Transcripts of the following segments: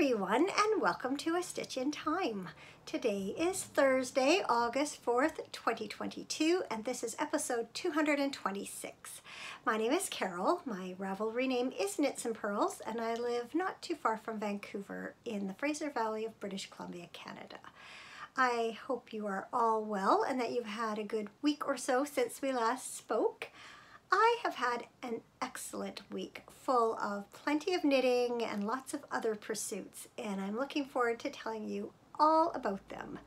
everyone, and welcome to A Stitch in Time. Today is Thursday, August 4th, 2022, and this is episode 226. My name is Carol. My Ravelry name is Knits and Pearls, and I live not too far from Vancouver in the Fraser Valley of British Columbia, Canada. I hope you are all well and that you've had a good week or so since we last spoke. I have had an excellent week full of plenty of knitting and lots of other pursuits, and I'm looking forward to telling you all about them.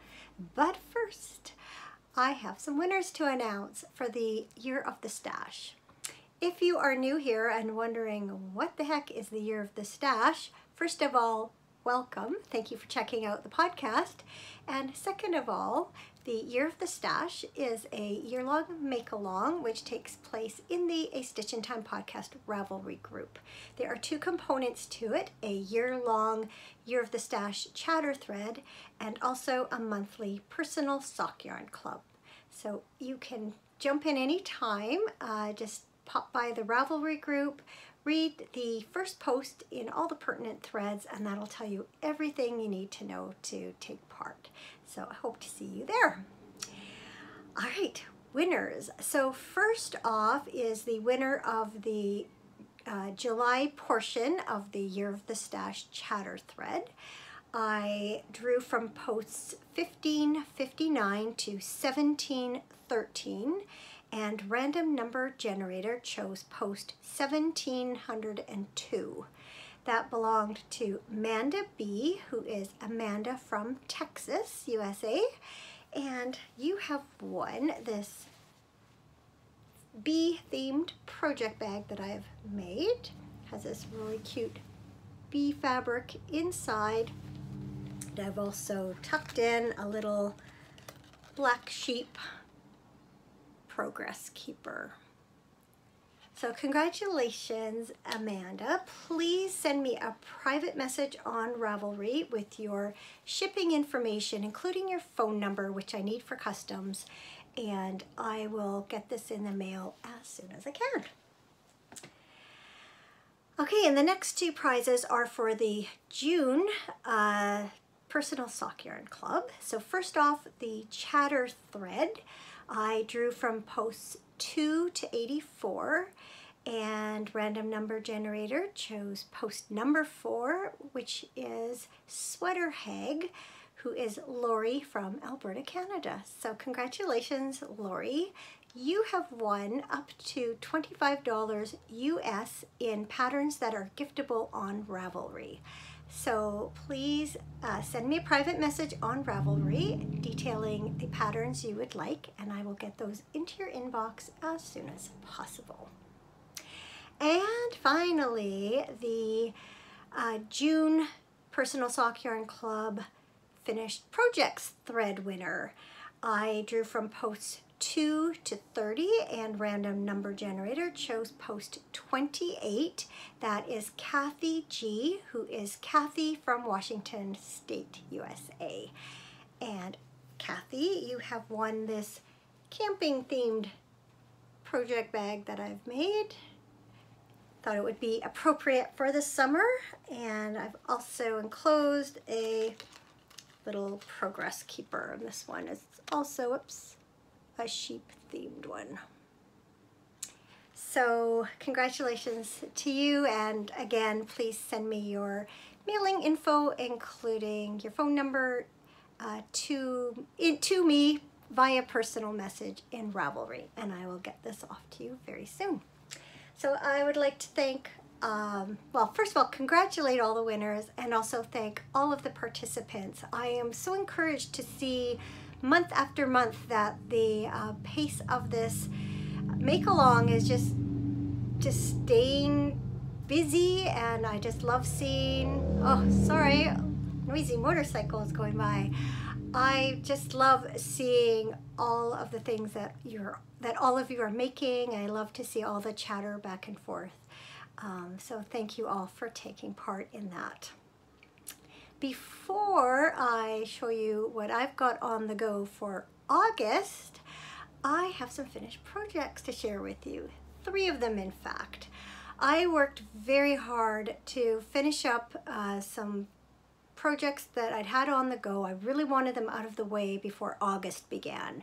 But first, I have some winners to announce for the Year of the Stash. If you are new here and wondering what the heck is the Year of the Stash, first of all, welcome. Thank you for checking out the podcast. And second of all, the Year of the Stash is a year-long make-along which takes place in the A Stitch in Time podcast Ravelry group. There are two components to it, a year-long Year of the Stash chatter thread and also a monthly personal sock yarn club. So you can jump in any time, just pop by the Ravelry group, read the first post in all the pertinent threads, and that'll tell you everything you need to know to take part. So I hope to see you there. All right, winners. So first off is the winner of the July portion of the Year of the Stash chatter thread. I drew from posts 1559 to 1713, and random number generator chose post 1702. That belonged to Amanda B, who is Amanda from Texas, USA, and you have won this bee-themed project bag that I've made. It has this really cute bee fabric inside, and I've also tucked in a little black sheep progress keeper. So congratulations, Amanda. Please send me a private message on Ravelry with your shipping information, including your phone number, which I need for customs, and I will get this in the mail as soon as I can. Okay, and the next two prizes are for the June Personal Sock Yarn Club. So first off, the chatter thread. I drew from posts 2 to 84, and random number generator chose post number 4, which is Sweater Hag, who is Lori from Alberta, Canada. So congratulations, Lori. You have won up to $25 US in patterns that are giftable on Ravelry. So please send me a private message on Ravelry detailing the patterns you would like, and I will get those into your inbox as soon as possible. And finally, the June Personal Sock Yarn Club Finished Projects thread winner. I drew from posts 2 to 30, and random number generator chose post 28. That is Kathy G, who is Kathy from Washington State, USA. And Kathy, you have won this camping themed project bag that I've made. Thought it would be appropriate for the summer, and I've also enclosed a little progress keeper, and this one is also, a sheep-themed one. So congratulations to you, and again, please send me your mailing info, including your phone number, to me via personal message in Ravelry, and I will get this off to you very soon. So I would like to thank, well, first of all, congratulate all the winners, and also thank all of the participants. I am so encouraged to see month after month that the pace of this make-along is just staying busy, and I just love seeing, oh, sorry, noisy motorcycle is going by. I just love seeing all of the things that all of you are making. I love to see all the chatter back and forth. So thank you all for taking part in that. Before I show you what I've got on the go for August, I have some finished projects to share with you. 3 of them, in fact. I worked very hard to finish up some projects that I'd had on the go. I really wanted them out of the way before August began.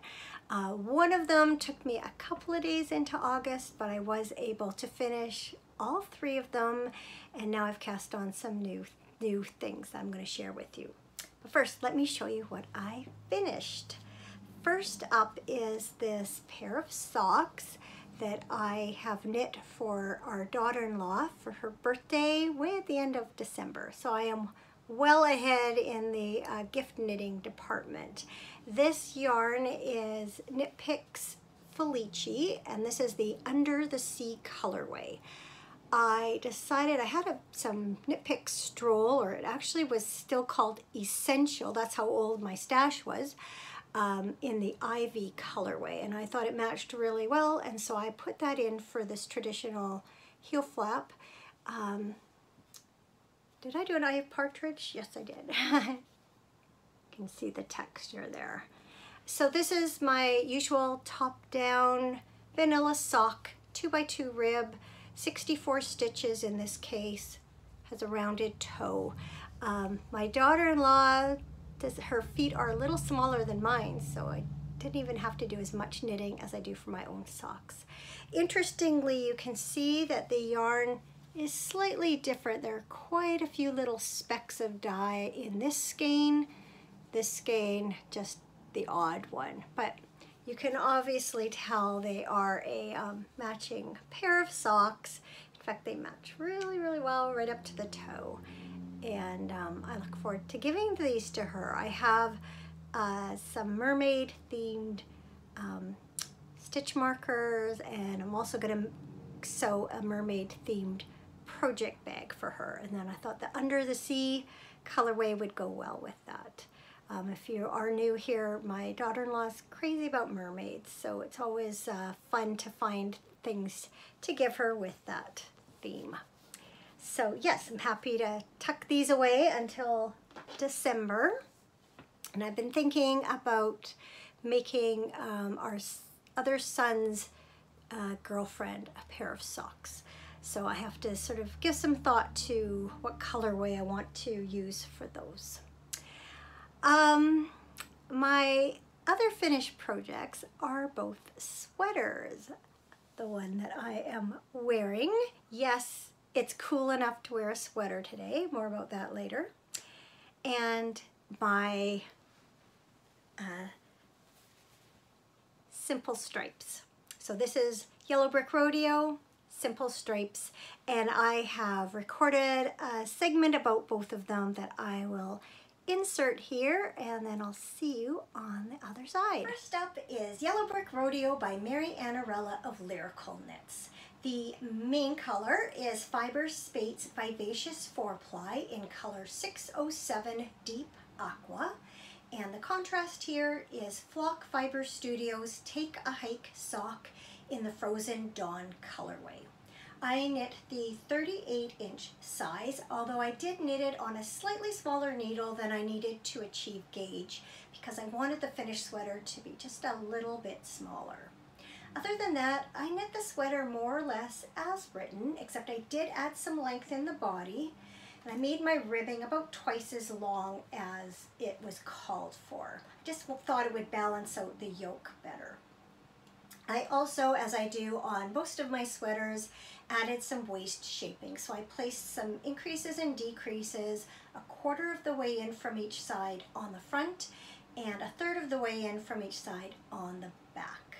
One of them took me a couple of days into August, but I was able to finish all 3 of them, and now I've cast on some new things that I'm going to share with you. But first, let me show you what I finished. First up is this pair of socks that I have knit for our daughter-in-law for her birthday way at the end of December. So I am well ahead in the gift knitting department. This yarn is Knit Picks Felici, and this is the Under the Sea colorway. I decided I had some Knit Picks Stroll, or it actually was still called Essential. That's how old my stash was. In the Ivy colorway, and I thought it matched really well, and so I put that in for this traditional heel flap. Did I do an eye of partridge? Yes, I did. You can see the texture there. So this is my usual top-down vanilla sock, 2x2 rib, 64 stitches in this case, has a rounded toe. My daughter-in-law, her feet are a little smaller than mine, so I didn't even have to do as much knitting as I do for my own socks. Interestingly, you can see that the yarn is slightly different. There are quite a few little specks of dye in this skein. This skein, just the odd one. But you can obviously tell they are a matching pair of socks. In fact, they match really, really well right up to the toe. And I look forward to giving these to her. I have some mermaid themed stitch markers, and I'm also going to sew a mermaid themed project bag for her. And then I thought the Under the Sea colorway would go well with that. If you are new here, my daughter-in-law's crazy about mermaids, so it's always fun to find things to give her with that theme. So yes, I'm happy to tuck these away until December. And I've been thinking about making our other son's girlfriend a pair of socks. So I have to sort of give some thought to what colorway I want to use for those. My other finished projects are both sweaters. The one that I am wearing, yes, it's cool enough to wear a sweater today. More about that later. And my Simple Stripes. So this is Yellow Brick Rodeo, Simple Stripes, and I have recorded a segment about both of them that I will insert here, and then I'll see you on the other side. First up is Yellow Brick Rodeo by Mary Annarella of Lyrical Knits. The main color is Fiber Spates Vivacious 4-ply in color 607 Deep Aqua. And the contrast here is Flock Fiber Studios Take a Hike Sock in the Frozen Dawn colorway. I knit the 38-inch size, although I did knit it on a slightly smaller needle than I needed to achieve gauge because I wanted the finished sweater to be just a little bit smaller. Other than that, I knit the sweater more or less as written, except I did add some length in the body, and I made my ribbing about twice as long as it was called for. I just thought it would balance out the yoke better. I also, as I do on most of my sweaters, added some waist shaping. So I placed some increases and decreases, 1/4 of the way in from each side on the front, and 1/3 of the way in from each side on the back.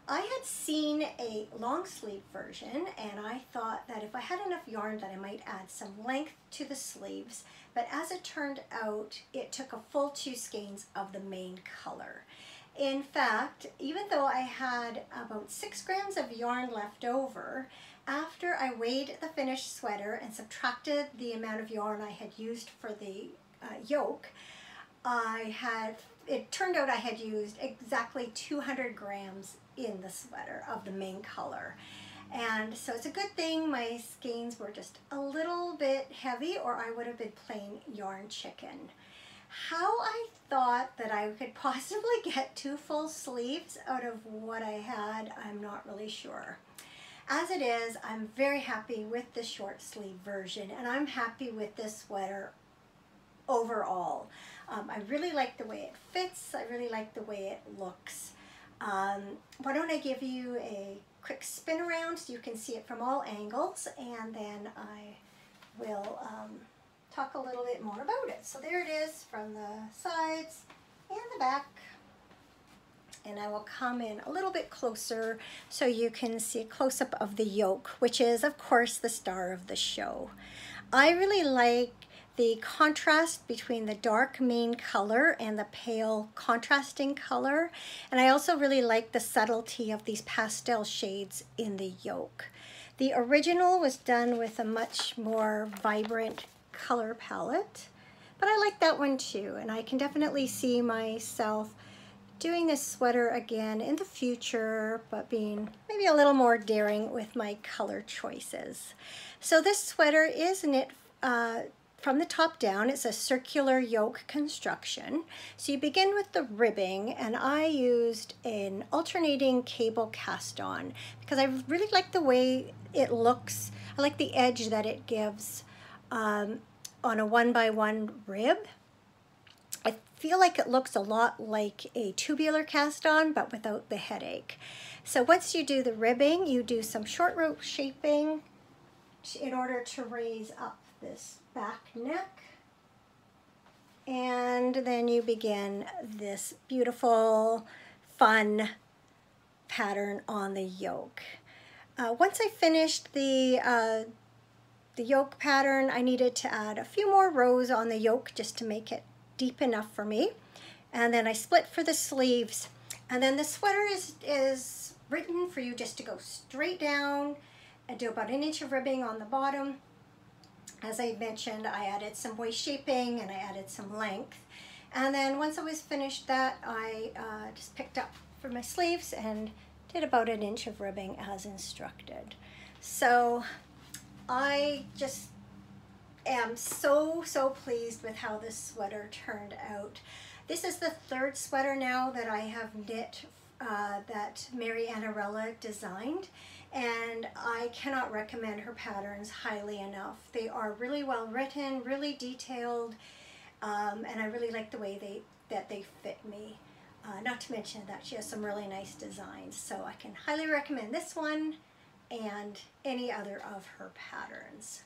I had seen a long sleeve version, and I thought that if I had enough yarn that I might add some length to the sleeves, but as it turned out, it took a full 2 skeins of the main color. In fact, even though I had about 6 grams of yarn left over, after I weighed the finished sweater and subtracted the amount of yarn I had used for the yoke, it turned out I had used exactly 200 grams in the sweater of the main color. And so it's a good thing my skeins were just a little bit heavy, or I would have been plain yarn chicken. How I thought that I could possibly get 2 full sleeves out of what I had, I'm not really sure. As it is, I'm very happy with the short sleeve version, and I'm happy with this sweater overall. I really like the way it fits. I really like the way it looks. Why don't I give you a quick spin around so you can see it from all angles, and then I will talk a little bit more about it. So there it is from the sides and the back. And I will come in a little bit closer so you can see a close-up of the yoke, which is, of course, the star of the show. I really like the contrast between the dark main color and the pale contrasting color. And I also really like the subtlety of these pastel shades in the yoke. The original was done with a much more vibrant color palette, but I like that one too. And I can definitely see myself doing this sweater again in the future, but being maybe a little more daring with my color choices. So this sweater is knit from the top down. It's a circular yoke construction. So you begin with the ribbing, and I used an alternating cable cast on because I really like the way it looks. I like the edge that it gives on a 1x1 rib. I feel like it looks a lot like a tubular cast on, but without the headache. So once you do the ribbing, you do some short rope shaping in order to raise up this back neck. And then you begin this beautiful, fun pattern on the yoke. Once I finished the yoke pattern, I needed to add a few more rows on the yoke just to make it deep enough for me. And then I split for the sleeves. And then the sweater is written for you just to go straight down and do about 1 inch of ribbing on the bottom. As I mentioned, I added some waist shaping and I added some length. And then once I was finished that, I just picked up for my sleeves and did about 1 inch of ribbing as instructed. So I just am so pleased with how this sweater turned out. This is the third sweater now that I have knit that Mary Annarella designed, and I cannot recommend her patterns highly enough. They are really well written, really detailed, and I really like the way that they fit me. Not to mention that she has some really nice designs, so I can highly recommend this one and any other of her patterns.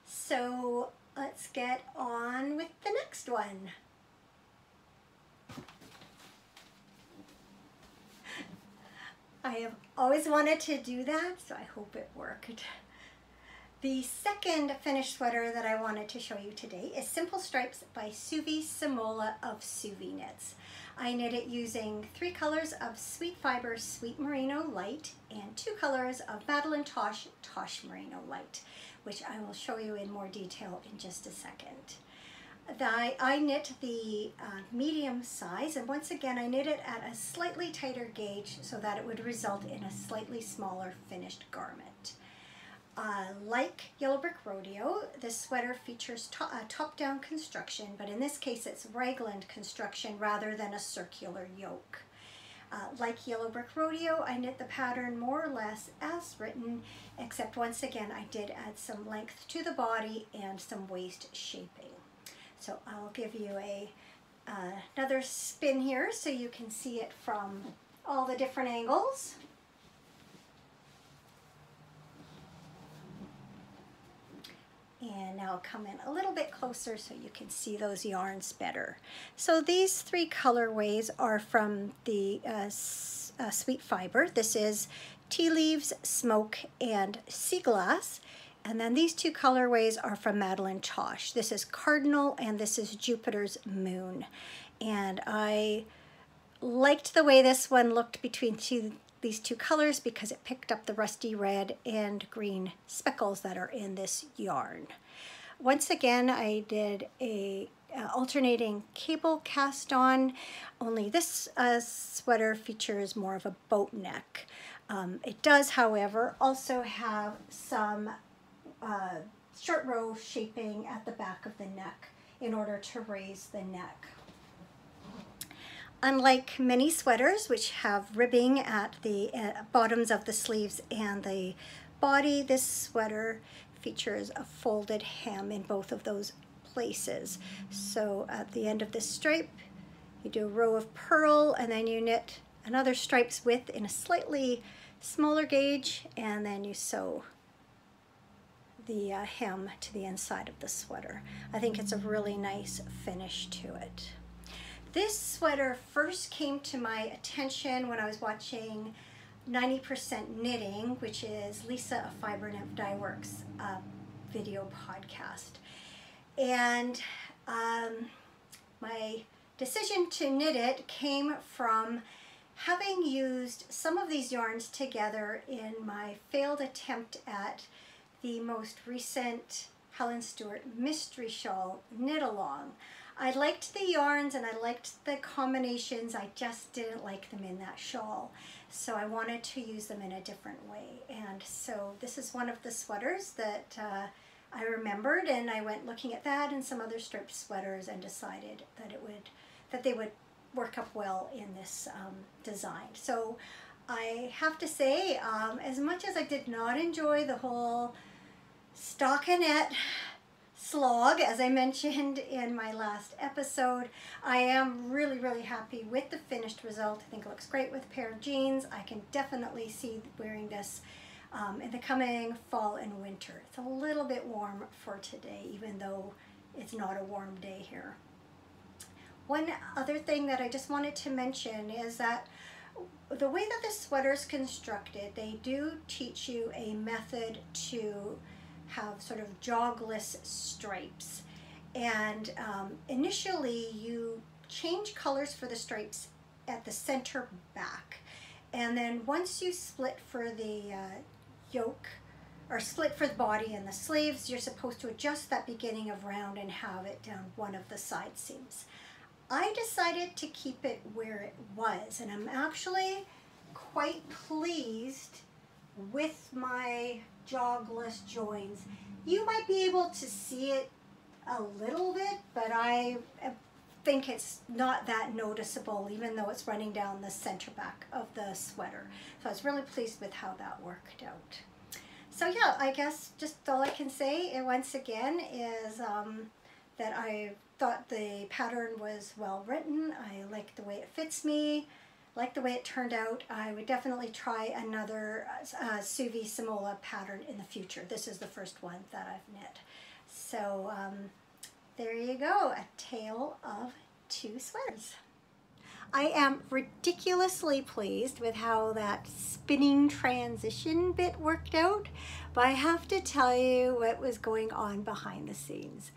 So let's get on with the next one. I have always wanted to do that, so I hope it worked. The second finished sweater that I wanted to show you today is Simple Stripes by Suvi Simola of Suvi Knits. I knit it using 3 colors of Sweet Fiber Sweet Merino Light and 2 colors of Madeline Tosh Tosh Merino Light, which I will show you in more detail in just a second. I knit the medium size, and once again I knit it at a slightly tighter gauge so that it would result in a slightly smaller finished garment. Like Yellow Brick Rodeo, this sweater features a top-down construction, but in this case it's raglan construction rather than a circular yoke. Like Yellow Brick Rodeo, I knit the pattern more or less as written, except once again I did add some length to the body and some waist shaping. So I'll give you another spin here so you can see it from all the different angles. And now I'll come in a little bit closer so you can see those yarns better. So these 3 colorways are from the Sweet Fiber. This is Tea Leaves, Smoke, and Sea Glass. And then these 2 colorways are from Madeline Tosh. This is Cardinal and this is Jupiter's Moon. And I liked the way this one looked between these 2 colors because it picked up the rusty red and green speckles that are in this yarn. Once again, I did a alternating cable cast on, only this sweater features more of a boat neck. It does, however, also have some short row shaping at the back of the neck in order to raise the neck. Unlike many sweaters, which have ribbing at the bottoms of the sleeves and the body, this sweater features a folded hem in both of those places. So at the end of this stripe, you do a row of purl, and then you knit another stripe's width in a slightly smaller gauge, and then you sew the hem to the inside of the sweater. I think it's a really nice finish to it. This sweater first came to my attention when I was watching 90% Knitting, which is Lisa of Fiber Nymph Dye Works video podcast. And my decision to knit it came from having used some of these yarns together in my failed attempt at the most recent Helen Stewart Mystery Shawl knit along. I liked the yarns and I liked the combinations, I just didn't like them in that shawl. So I wanted to use them in a different way. And so this is one of the sweaters that I remembered, and I went looking at that and some other striped sweaters and decided that they would work up well in this design. So I have to say, as much as I did not enjoy the whole stockinette slog, as I mentioned in my last episode, I am really, really happy with the finished result. I think it looks great with a pair of jeans. I can definitely see wearing this in the coming fall and winter. It's a little bit warm for today, even though it's not a warm day here. One other thing that I just wanted to mention is that the way that this sweater is constructed, they do teach you a method to have sort of jogless stripes. And initially you change colors for the stripes at the center back. And then once you split for the yoke, or split for the body and the sleeves, you're supposed to adjust that beginning of round and have it down one of the side seams. I decided to keep it where it was, and I'm actually quite pleased with my jogless joins. You might be able to see it a little bit, but I think it's not that noticeable, even though it's running down the center back of the sweater. So I was really pleased with how that worked out. So yeah, I guess just all I can say once again is that I thought the pattern was well written. I like the way it fits me, like the way it turned out. I would definitely try another Suvi Simola pattern in the future. This is the first one that I've knit. So there you go, a tale of two sweaters. I am ridiculously pleased with how that spinning transition bit worked out, but I have to tell you what was going on behind the scenes.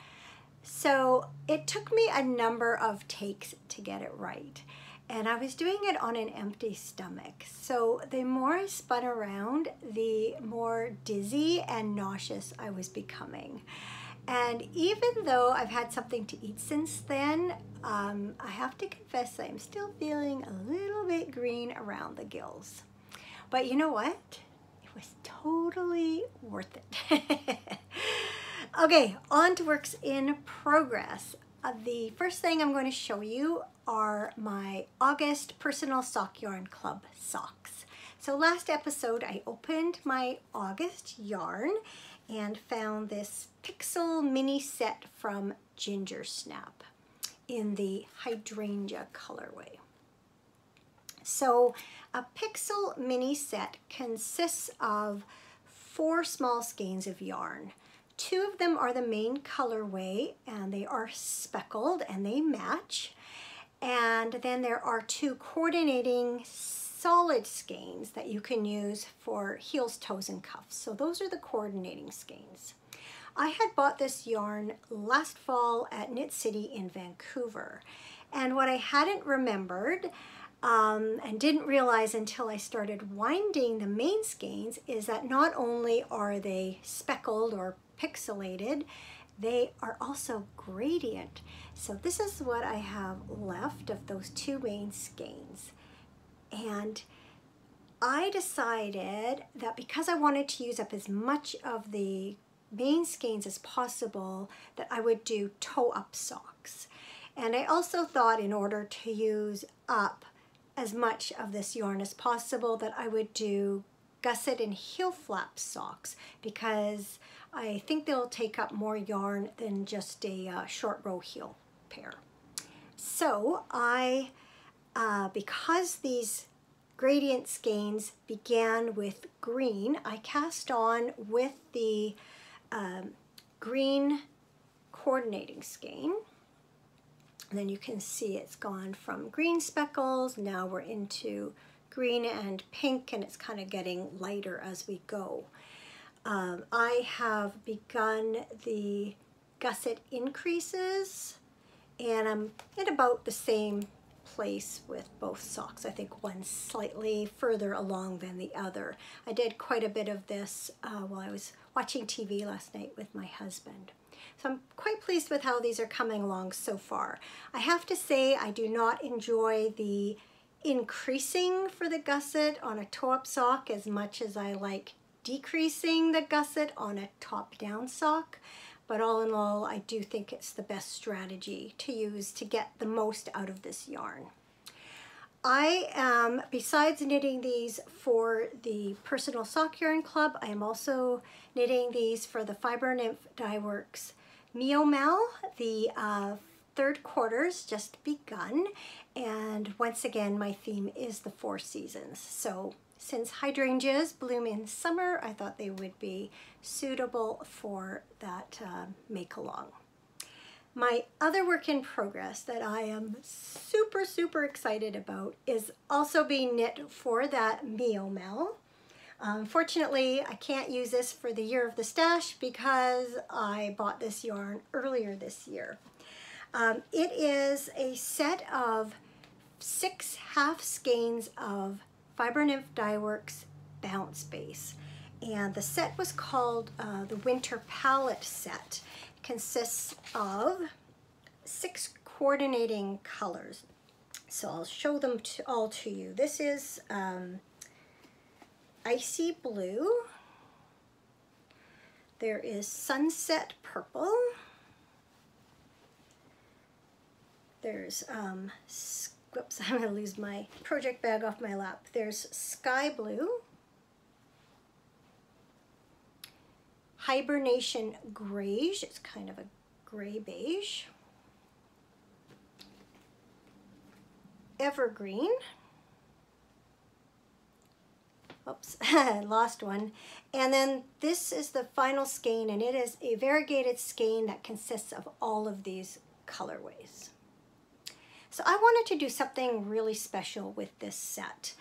So it took me a number of takes to get it right, and I was doing it on an empty stomach. So the more I spun around, the more dizzy and nauseous I was becoming. And even though I've had something to eat since then, I have to confess I'm still feeling a little bit green around the gills. But you know what? It was totally worth it. Okay, on to works in progress. The first thing I'm going to show you are my August Personal Sock Yarn Club socks. So last episode I opened my August yarn and found this Pixel mini set from Ginger Snap in the Hydrangea colorway. So a Pixel mini set consists of 4 small skeins of yarn. 2 of them are the main colorway, and they are speckled and they match. And then there are 2 coordinating solid skeins that you can use for heels, toes, and cuffs. So those are the coordinating skeins. I had bought this yarn last fall at Knit City in Vancouver. And what I hadn't remembered and didn't realize until I started winding the main skeins is that not only are they speckled or pixelated, they are also gradient. So this is what I have left of those 2 main skeins. And I decided that because I wanted to use up as much of the main skeins as possible, that I would do toe-up socks. And I also thought in order to use up as much of this yarn as possible that I would do gusset and heel flap socks because I think they'll take up more yarn than just a short row heel pair. So because these gradient skeins began with green, I cast on with the green coordinating skein. And then you can see it's gone from green speckles, now we're into green and pink, and it's kind of getting lighter as we go. I have begun the gusset increases, and I'm at about the same place with both socks. I think one's slightly further along than the other. I did quite a bit of this while I was watching TV last night with my husband. So I'm quite pleased with how these are coming along so far. I have to say I do not enjoy the increasing for the gusset on a toe-up sock as much as I like decreasing the gusset on a top-down sock. But all in all, I do think it's the best strategy to use to get the most out of this yarn. I am, besides knitting these for the Personal Sock Yarn Club, I am also knitting these for the Fiber Nymph Dye Works Mio Mel. The third quarter's just begun, and once again my theme is the 4 seasons. So since hydrangeas bloom in summer, I thought they would be suitable for that make-along. My other work in progress that I am super excited about is also being knit for that Mio Mel. Unfortunately, I can't use this for the Year of the Stash because I bought this yarn earlier this year. It is a set of 6 half skeins of Fiber Nymph Dye Works Bounce Base. And the set was called the Winter Palette Set. It consists of 6 coordinating colors. So I'll show them all to you. This is Icy Blue. There is Sunset Purple. There's, whoops, I'm going to lose my project bag off my lap. There's Sky Blue. Hibernation Greige, it's kind of a gray beige. Evergreen. Oops, I lost one. And then this is the final skein, and it is a variegated skein that consists of all of these colorways. So I wanted to do something really special with this set.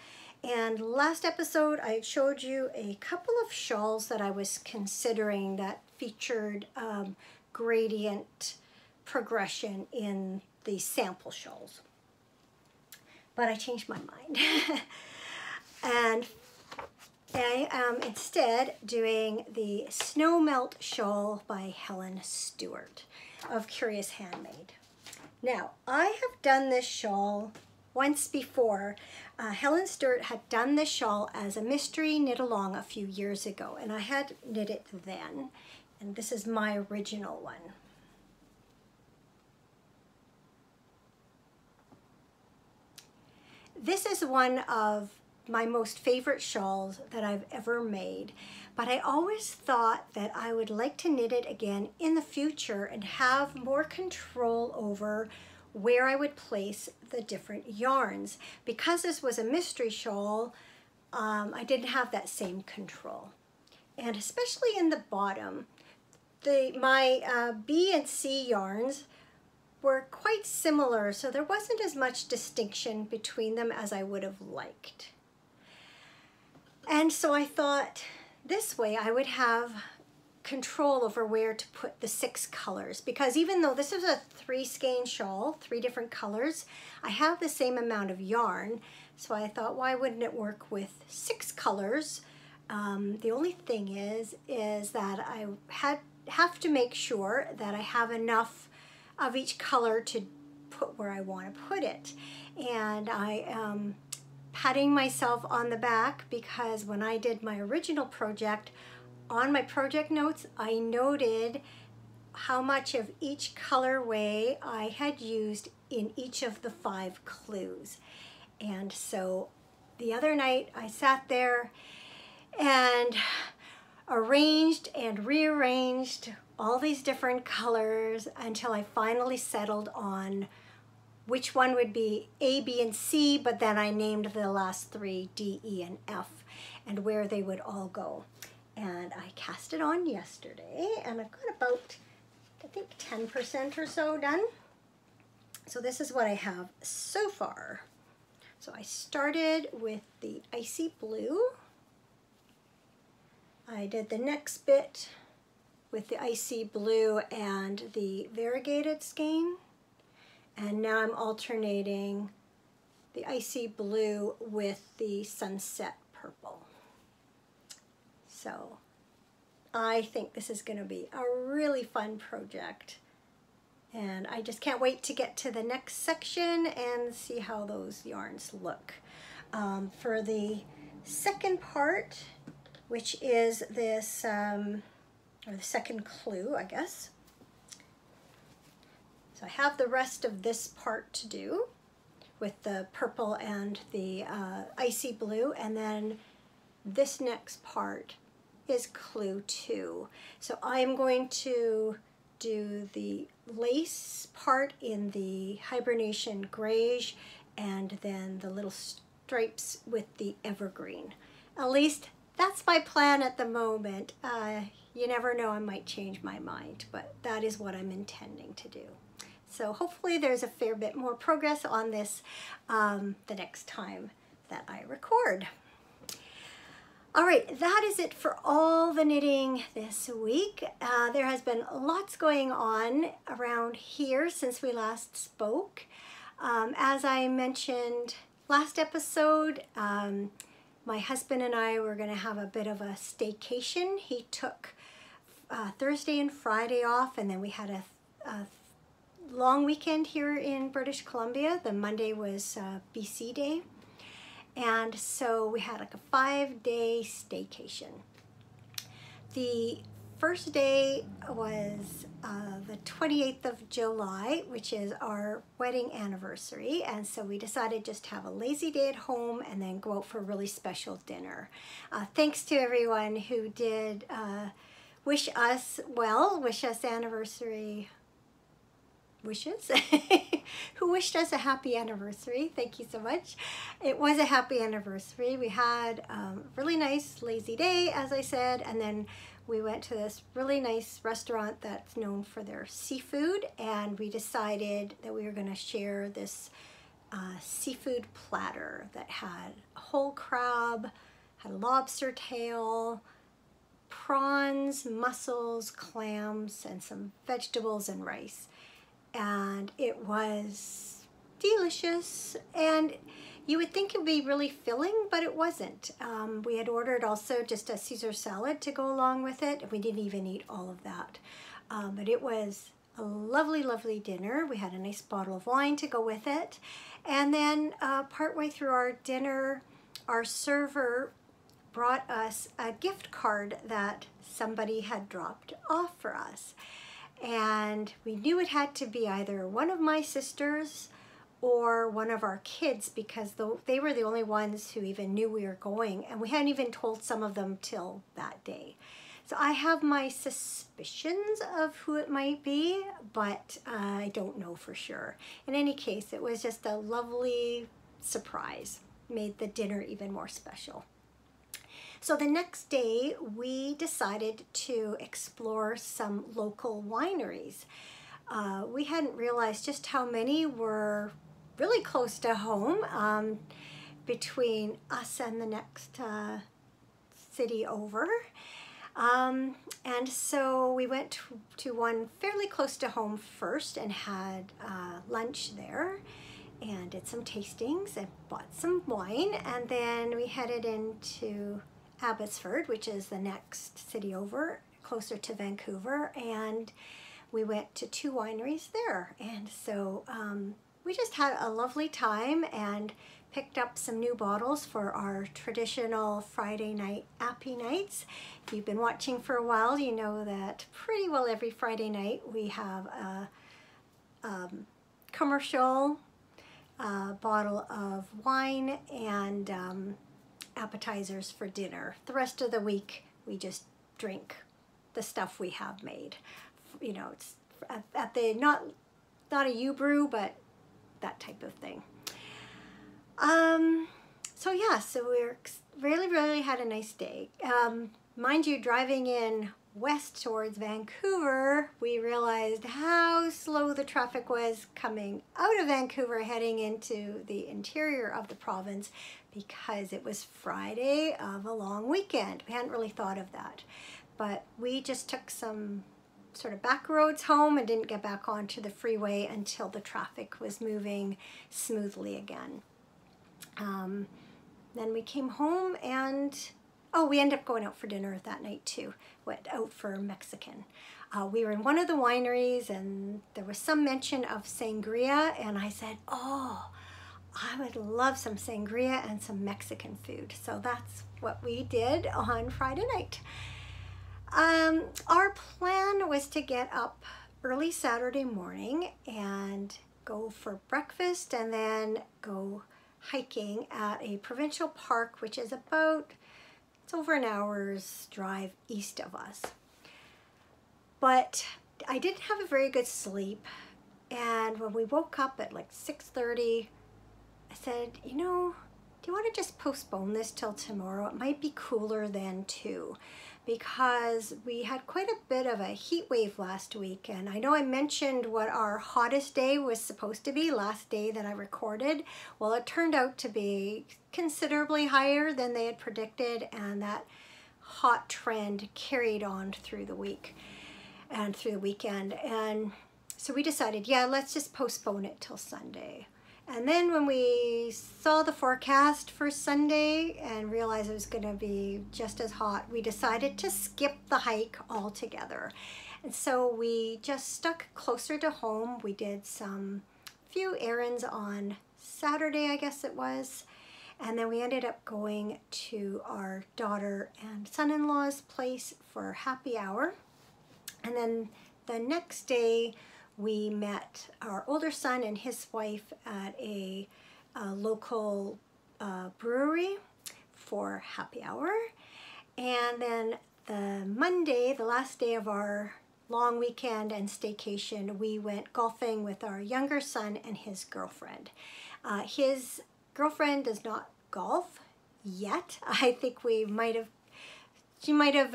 And last episode I showed you a couple of shawls that I was considering that featured gradient progression in the sample shawls. But I changed my mind. And I am instead doing the Snow Melt Shawl by Helen Stewart of Curious Handmade. Now, I have done this shawl once before. Helen Stewart had done this shawl as a mystery knit along a few years ago, and I had knit it then, and this is my original one. This is one of my most favorite shawls that I've ever made, but I always thought that I would like to knit it again in the future and have more control over where I would place the different yarns. Because this was a mystery shawl, I didn't have that same control. And especially in the bottom, my B and C yarns were quite similar, so there wasn't as much distinction between them as I would have liked. And so I thought this way I would have control over where to put the 6 colors, because even though this is a 3 skein shawl, 3 different colors, I have the same amount of yarn, so I thought, why wouldn't it work with 6 colors? The only thing is that I have to make sure that I have enough of each color to put where I want to put it. And I am patting myself on the back because when I did my original project, on my project notes, I noted how much of each colorway I had used in each of the 5 clues. And so the other night I sat there and arranged and rearranged all these different colors until I finally settled on which one would be A, B, and C, but then I named the last three D, E, and F, and where they would all go. And I cast it on yesterday, and I've got about, I think, 10% or so done. So this is what I have so far. So I started with the icy blue. I did the next bit with the icy blue and the variegated skein. And now I'm alternating the icy blue with the sunset purple. So I think this is going to be a really fun project. And I just can't wait to get to the next section and see how those yarns look. For the second part, which is this, or the second clue, I guess. So I have the rest of this part to do with the purple and the icy blue, and then this next part is clue 2. So I'm going to do the lace part in the hibernation grayish, and then the little stripes with the evergreen. At least that's my plan at the moment. You never know, I might change my mind, but that is what I'm intending to do. So hopefully there's a fair bit more progress on this the next time that I record. All right, that is it for all the knitting this week. There has been lots going on around here since we last spoke. As I mentioned last episode, my husband and I were going to have a bit of a staycation. He took Thursday and Friday off, and then we had a long weekend here in British Columbia. The Monday was BC Day. And so we had like a 5-day staycation. The first day was the 28th of July, which is our wedding anniversary. And so we decided just to have a lazy day at home and then go out for a really special dinner. Thanks to everyone who did wish us anniversary wishes, who wished us a happy anniversary. Thank you so much. It was a happy anniversary. We had a really nice lazy day, as I said, and then we went to this really nice restaurant that's known for their seafood, and we decided that we were going to share this seafood platter that had a whole crab, had a lobster tail, prawns, mussels, clams, and some vegetables and rice. And it was delicious, and you would think it would be really filling, but it wasn't. We had ordered also just a Caesar salad to go along with it. We didn't even eat all of that. But it was a lovely, lovely dinner. We had a nice bottle of wine to go with it. And then partway through our dinner, our server brought us a gift card that somebody had dropped off for us. And we knew it had to be either one of my sisters or one of our kids, because they were the only ones who even knew we were going, and we hadn't even told some of them till that day. So I have my suspicions of who it might be, but I don't know for sure. In any case, it was just a lovely surprise. Made the dinner even more special. So the next day, we decided to explore some local wineries. We hadn't realized just how many were really close to home between us and the next city over. And so we went to one fairly close to home first and had lunch there and did some tastings and bought some wine, and then we headed into Abbotsford, which is the next city over, closer to Vancouver, and we went to 2 wineries there. And so we just had a lovely time and picked up some new bottles for our traditional Friday night appy nights. If you've been watching for a while, you know that pretty well every Friday night we have a commercial bottle of wine and appetizers for dinner. The rest of the week, we just drink the stuff we have made. You know, it's at the, not a U-brew, but that type of thing. So yeah, so we're really had a nice day. Mind you, driving in west towards Vancouver, we realized how slow the traffic was coming out of Vancouver heading into the interior of the province, because it was Friday of a long weekend. We hadn't really thought of that, but we just took some sort of back roads home and didn't get back onto the freeway until the traffic was moving smoothly again. Then we came home and, oh, we ended up going out for dinner that night too. Went out for Mexican. We were in one of the wineries and there was some mention of sangria, and I said, oh, I would love some sangria and some Mexican food. So that's what we did on Friday night. Our plan was to get up early Saturday morning and go for breakfast and then go hiking at a provincial park, which is about, it's over an hour's drive east of us. But I didn't have a very good sleep, and when we woke up at like 6:30, I said, you know, do you want to just postpone this till tomorrow? It might be cooler then too, because we had quite a bit of a heat wave last week. And I know I mentioned what our hottest day was supposed to be last day that I recorded. Well, it turned out to be considerably higher than they had predicted, and that hot trend carried on through the week and through the weekend. And so we decided, yeah, let's just postpone it till Sunday. And then when we saw the forecast for Sunday and realized it was going to be just as hot, we decided to skip the hike altogether. And so we just stuck closer to home. We did some few errands on Saturday, I guess it was. And then we ended up going to our daughter and son-in-law's place for happy hour. And then the next day, we met our older son and his wife at a local brewery for happy hour. And then the Monday, the last day of our long weekend and staycation, we went golfing with our younger son and his girlfriend. His girlfriend does not golf yet. I think she might have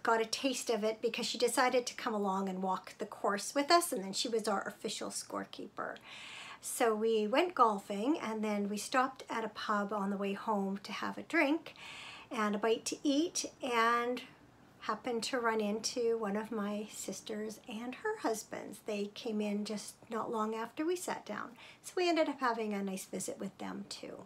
got a taste of it because she decided to come along and walk the course with us, and then she was our official scorekeeper. So we went golfing, and then we stopped at a pub on the way home to have a drink and a bite to eat, and happened to run into one of my sisters and her husbands. They came in just not long after we sat down. So we ended up having a nice visit with them too.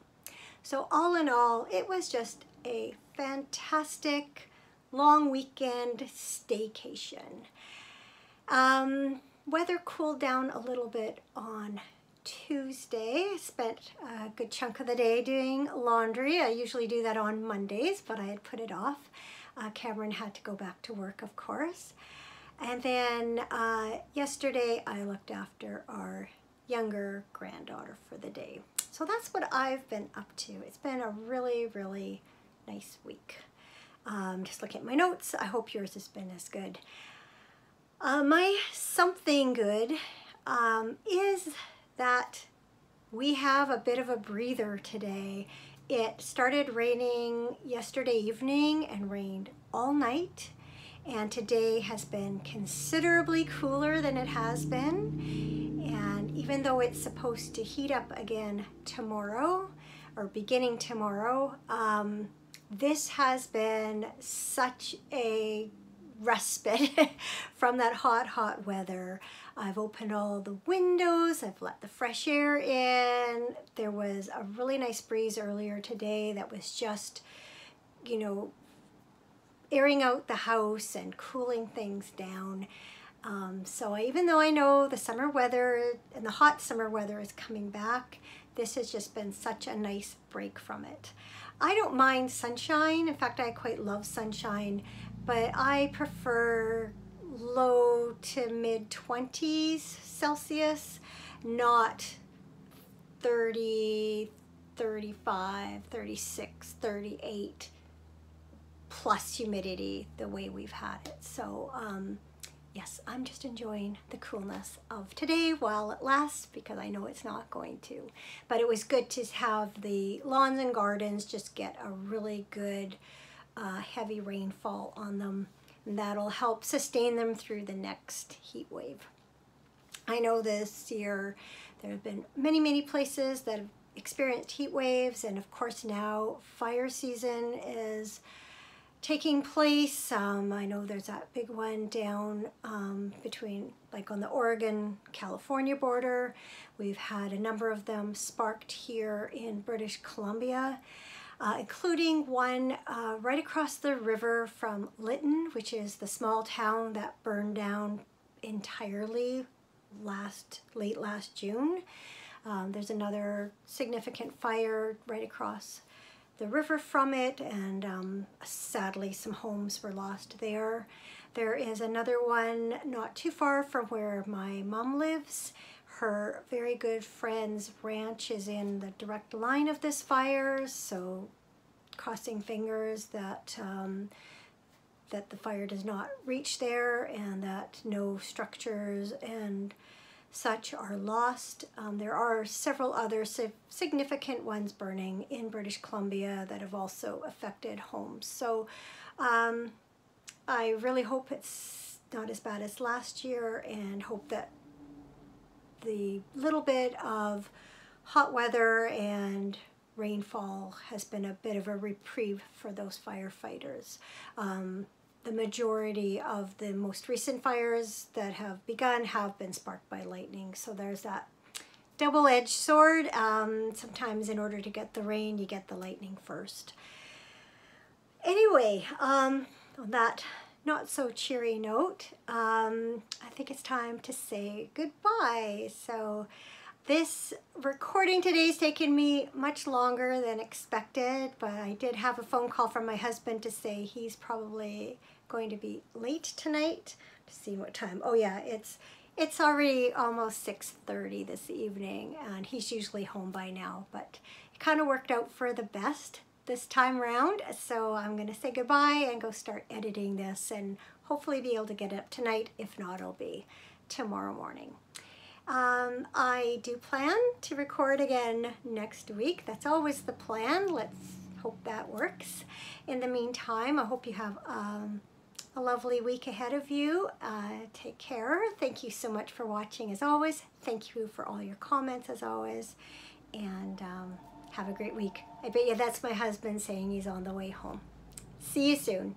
So all in all, it was just a fantastic long weekend staycation. Weather cooled down a little bit on Tuesday. I spent a good chunk of the day doing laundry. I usually do that on Mondays, but I had put it off. Cameron had to go back to work, of course. And then yesterday I looked after our younger granddaughter for the day. So that's what I've been up to. It's been a really nice week. Just looking at my notes. I hope yours has been as good. My something good is that we have a bit of a breather today. It started raining yesterday evening and rained all night, and today has been considerably cooler than it has been. And even though it's supposed to heat up again tomorrow, or beginning tomorrow, this has been such a respite from that hot weather. I've opened all the windows, I've let the fresh air in. There was a really nice breeze earlier today that was just, you know, airing out the house and cooling things down. So even though I know the summer weather and the hot summer weather is coming back, this has just been such a nice break from it. I don't mind sunshine. In fact, I quite love sunshine, but I prefer low to mid 20s Celsius, not 30, 35, 36, 38 plus humidity the way we've had it. So yes, I'm just enjoying the coolness of today while it lasts, because I know it's not going to. But it was good to have the lawns and gardens just get a really good heavy rainfall on them, and that'll help sustain them through the next heat wave. I know this year there have been many places that have experienced heat waves, and of course now fire season is taking place. I know there's that big one down between, like on the Oregon-California border. We've had a number of them sparked here in British Columbia, including one right across the river from Lytton, which is the small town that burned down entirely late last June. There's another significant fire right across the river from it, and sadly some homes were lost there. There is another one not too far from where my mom lives. Her very good friend's ranch is in the direct line of this fire, so crossing fingers that that the fire does not reach there and that no structures and such are lost. There are several other significant ones burning in British Columbia that have also affected homes. So I really hope it's not as bad as last year, and hope that the little bit of hot weather and rainfall has been a bit of a reprieve for those firefighters. The majority of the most recent fires that have begun have been sparked by lightning. So there's that double-edged sword. Sometimes in order to get the rain, you get the lightning first. Anyway, on that not so cheery note, I think it's time to say goodbye. So this recording today's taken me much longer than expected, but I did have a phone call from my husband to say he's probably going to be late tonight. To see what time. Oh yeah, it's already almost 6:30 this evening, and he's usually home by now, but it kind of worked out for the best this time round. So I'm going to say goodbye and go start editing this, and hopefully be able to get it up tonight. If not, it'll be tomorrow morning. I do plan to record again next week. That's always the plan. Let's hope that works. In the meantime, I hope you have a lovely week ahead of you. Take care. Thank you so much for watching as always. Thank you for all your comments as always. And have a great week. I bet you that's my husband saying he's on the way home. See you soon.